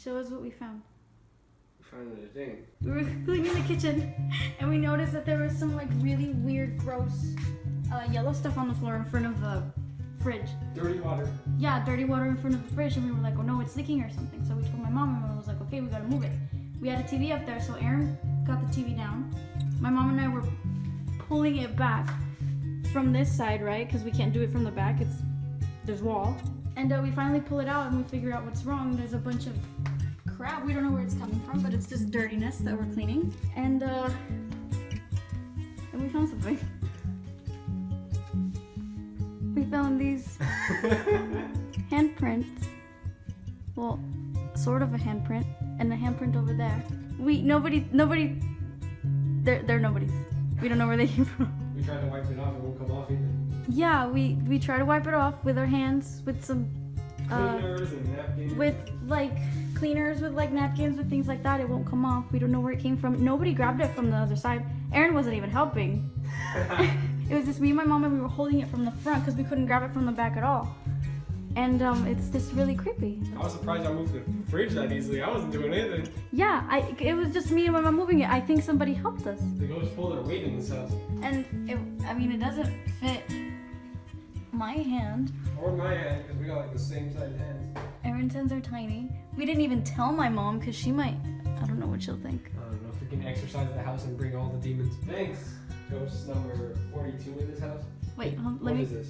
Show us what we found. We found another thing. We were cleaning the kitchen and we noticed that there was some like really weird, gross yellow stuff on the floor in front of the fridge. Dirty water. Yeah, dirty water in front of the fridge, and we were like, oh no, it's leaking or something. So we told my mom, and my mom was like, okay, we gotta move it. We had a TV up there, so Aaron got the TV down. My mom and I were pulling it back from this side, right? Because we can't do it from the back, there's wall. And we finally pull it out and we figure out what's wrong. There's a bunch of crap. We don't know where it's coming from, but it's just dirtiness that we're cleaning. And we found something. We found these handprints. Well, sort of a handprint, and a handprint over there. Nobody, they're nobody's. We don't know where they came from. We tried to wipe it off, it won't come off either. Yeah, we try to wipe it off with our hands, with some Cleaners and napkins. with like cleaners, with like napkins, with things like that. It won't come off. We don't know where it came from. Nobody grabbed it from the other side. Aaron wasn't even helping. It was just me and my mom, and we were holding it from the front because we couldn't grab it from the back at all. And it's just really creepy. I was surprised I moved the fridge that easily. I wasn't doing anything. Yeah, it was just me and my mom moving it. I think somebody helped us. The ghosts pull their weight in this house. And it doesn't fit my hand. Or my hand, because we got like the same size hands. Aaron's hands are tiny. We didn't even tell my mom because she might, I don't know what she'll think. I don't know if we can exercise the house and bring all the demons. Thanks. Ghost number 42 in this house. Wait, let What me. is this?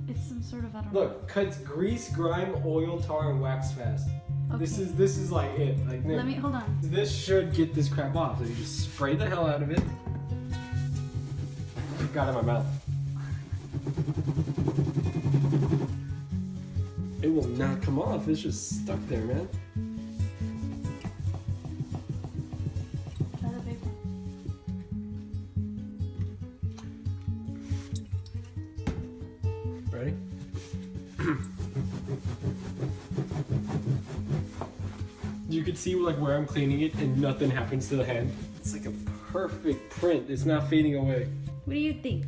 It's some sort of, I don't know. Look, cuts grease, grime, oil, tar, and wax fast. Okay. This is like it. Like Let me, hold on. This should get this crap off. So you just spray the hell out of it. Got it in my mouth. It will not come off. It's just stuck there, man. Try the big one. Ready? You can see like where I'm cleaning it and nothing happens to the hand. It's like a perfect print. It's not fading away. What do you think?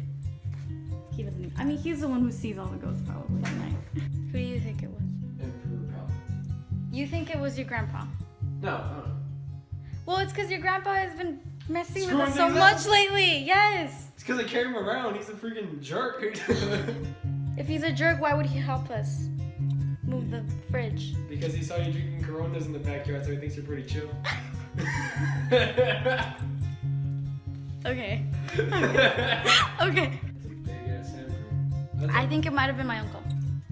He doesn't. I mean, he's the one who sees all the ghosts probably at night. Who do you think it was? Emperor Palpatine. You think it was your grandpa? No. Well, it's because your grandpa has been messing with Screwing us so things much up. lately. Yes. It's because I carry him around. He's a freaking jerk. If he's a jerk, why would he help us move the fridge? Because he saw you drinking Coronas in the backyard, so he thinks you're pretty chill. Okay. Okay. Big ass handprint. I think it might have been my uncle,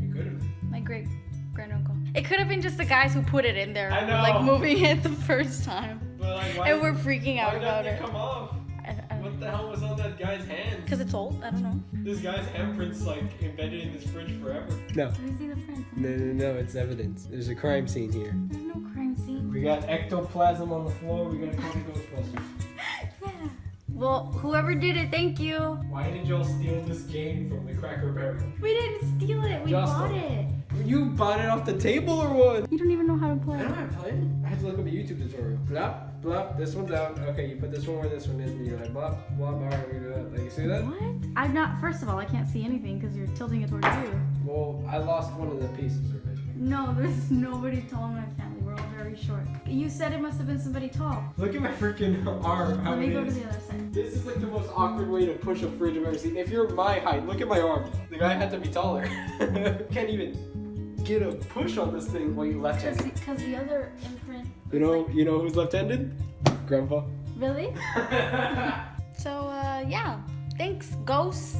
It could have. my great uncle. It could have been just the guys who put it in there, I know. like moving it the first time, But like, why? and we're freaking out why about doesn't it. come off? What the hell was on that guy's hand? Because it's old. I don't know. This guy's handprint's like embedded in this fridge forever. No. Let me see the print. No, it's evidence. There's a crime scene here. There's no crime scene. We got ectoplasm on the floor. We gotta call the Ghostbusters. Yeah. Well, whoever did it, thank you. Why did y'all steal this game from the Cracker Barrel? We didn't steal it. We Justin. bought it. You bought it off the table or what? You don't even know how to play. I don't know how to play it. I had to look up a YouTube tutorial. Blop, blop, this one's out. Okay, you put this one where this one is, and you're like, blop, blop, alright, we do that. Like, you see that? What? I'm not. First of all, I can't see anything because you're tilting it towards you. Well, I lost one of the pieces of it. No, there's nobody tall in my family. We're all very short. You said it must have been somebody tall. Look at my freaking arm, how Let me it go to is. the other side. This is like the most awkward way to push a fridge I've ever seen. If you're my height, look at my arm. The guy had to be taller. Can't even get a push on this thing while you left-handed. Because the other imprint. You know who's left-handed? Grandpa. Really? So, yeah. Thanks, ghost.